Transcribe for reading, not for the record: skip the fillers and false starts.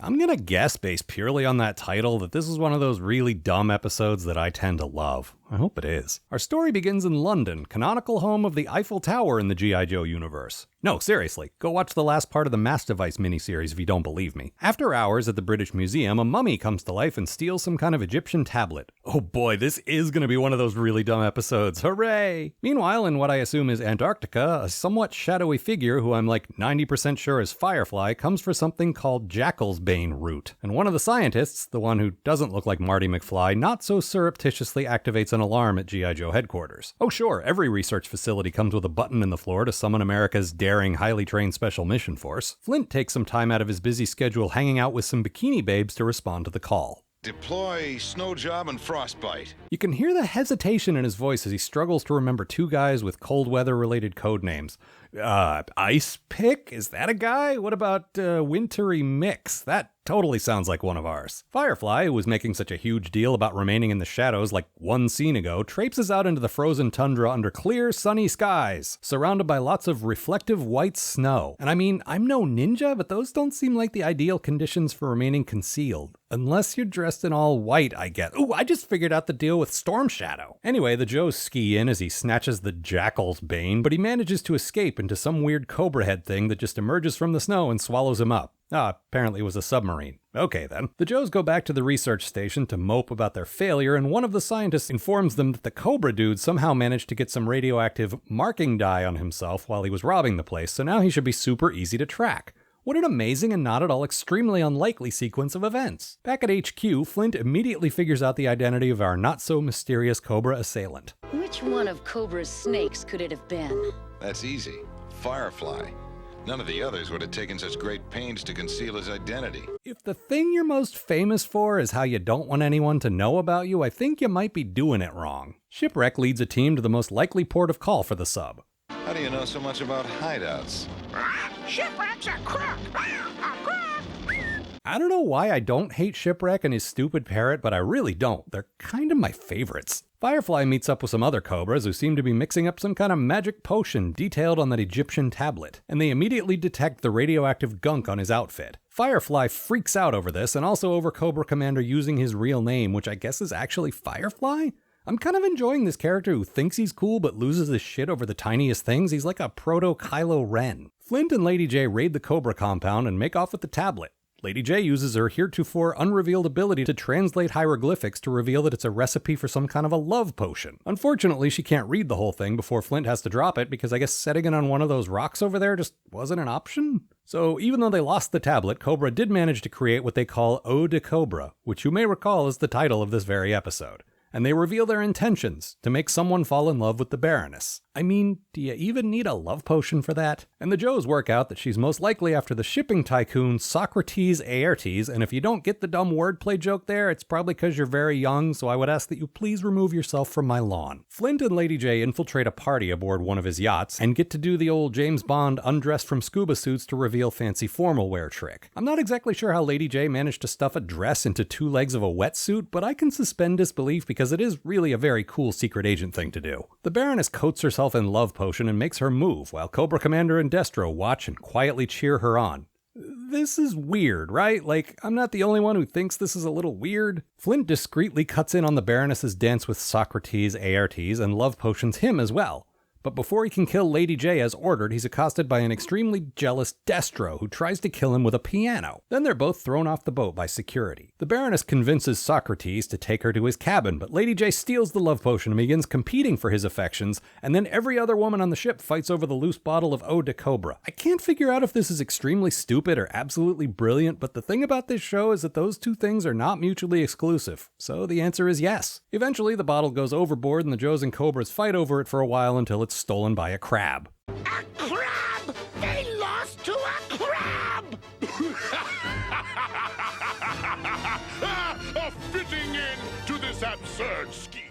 I'm gonna guess, based purely on that title, that this is one of those really dumb episodes that I tend to love. I hope it is. Our story begins in London, canonical home of the Eiffel Tower in the G.I. Joe universe. No, seriously, go watch the last part of the Mastivice miniseries if you don't believe me. After hours at the British Museum, a mummy comes to life and steals some kind of Egyptian tablet. Oh boy, this is gonna be one of those really dumb episodes, hooray! Meanwhile, in what I assume is Antarctica, a somewhat shadowy figure who I'm like 90% sure is Firefly comes for something called Jackal's Bane root. And one of the scientists, the one who doesn't look like Marty McFly, not so surreptitiously activates an alarm at G.I. Joe headquarters. Oh sure, every research facility comes with a button in the floor to summon America's daring, highly trained special mission force. Flint takes some time out of his busy schedule hanging out with some bikini babes to respond to the call. Deploy snow job and frostbite. You can hear the hesitation in his voice as he struggles to remember two guys with cold weather related code names. Ice Pick? Is that a guy? What about Wintry Mix? That totally sounds like one of ours. Firefly, who was making such a huge deal about remaining in the shadows like one scene ago, traipses out into the frozen tundra under clear, sunny skies, surrounded by lots of reflective white snow. And I mean, I'm no ninja, but those don't seem like the ideal conditions for remaining concealed. Unless you're dressed in all white, I guess. Ooh, I just figured out the deal with Storm Shadow. Anyway, the Joes ski in as he snatches the Jackal's Bane, but he manages to escape into some weird cobra head thing that just emerges from the snow and swallows him up. Apparently it was a submarine. Okay then. The Joes go back to the research station to mope about their failure, and one of the scientists informs them that the Cobra dude somehow managed to get some radioactive marking dye on himself while he was robbing the place, so now he should be super easy to track. What an amazing and not at all extremely unlikely sequence of events. Back at HQ, Flint immediately figures out the identity of our not-so-mysterious Cobra assailant. Which one of Cobra's snakes could it have been? That's easy. Firefly. None of the others would have taken such great pains to conceal his identity. If the thing you're most famous for is how you don't want anyone to know about you, I think you might be doing it wrong. Shipwreck leads a team to the most likely port of call for the sub. How do you know so much about hideouts? Shipwreck's a crook! A crook! I don't know why I don't hate Shipwreck and his stupid parrot, but I really don't. They're kind of my favorites. Firefly meets up with some other Cobras who seem to be mixing up some kind of magic potion detailed on that Egyptian tablet, and they immediately detect the radioactive gunk on his outfit. Firefly freaks out over this, and also over Cobra Commander using his real name, which I guess is actually Firefly? I'm kind of enjoying this character who thinks he's cool but loses his shit over the tiniest things. He's like a proto-Kylo Ren. Flint and Lady J raid the Cobra compound and make off with the tablet. Lady J uses her heretofore unrevealed ability to translate hieroglyphics to reveal that it's a recipe for some kind of a love potion. Unfortunately, she can't read the whole thing before Flint has to drop it because I guess setting it on one of those rocks over there just wasn't an option. So even though they lost the tablet, Cobra did manage to create what they call Eau de Cobra, which you may recall is the title of this very episode. And they reveal their intentions to make someone fall in love with the Baroness. I mean, do you even need a love potion for that? And the Joes work out that she's most likely after the shipping tycoon Socrates Aertes, and if you don't get the dumb wordplay joke there, it's probably because you're very young, so I would ask that you please remove yourself from my lawn. Flint and Lady J infiltrate a party aboard one of his yachts, and get to do the old James Bond undressed from scuba suits to reveal fancy formal wear trick. I'm not exactly sure how Lady J managed to stuff a dress into two legs of a wetsuit, but I can suspend disbelief because it is really a very cool secret agent thing to do. The Baroness coats herself in love potion and makes her move, while Cobra Commander and Destro watch and quietly cheer her on. This is weird, right? Like, I'm not the only one who thinks this is a little weird. Flint discreetly cuts in on the Baroness's dance with Socrates Aertes and love potions him as well. But before he can kill Lady J as ordered, he's accosted by an extremely jealous Destro who tries to kill him with a piano. Then they're both thrown off the boat by security. The Baroness convinces Socrates to take her to his cabin, but Lady J steals the love potion and begins competing for his affections, and then every other woman on the ship fights over the loose bottle of Eau de Cobra. I can't figure out if this is extremely stupid or absolutely brilliant, but the thing about this show is that those two things are not mutually exclusive. So the answer is yes. Eventually, the bottle goes overboard and the Joes and Cobras fight over it for a while until it's stolen by a crab. A crab! They lost to a crab! A fitting end to this absurd scheme.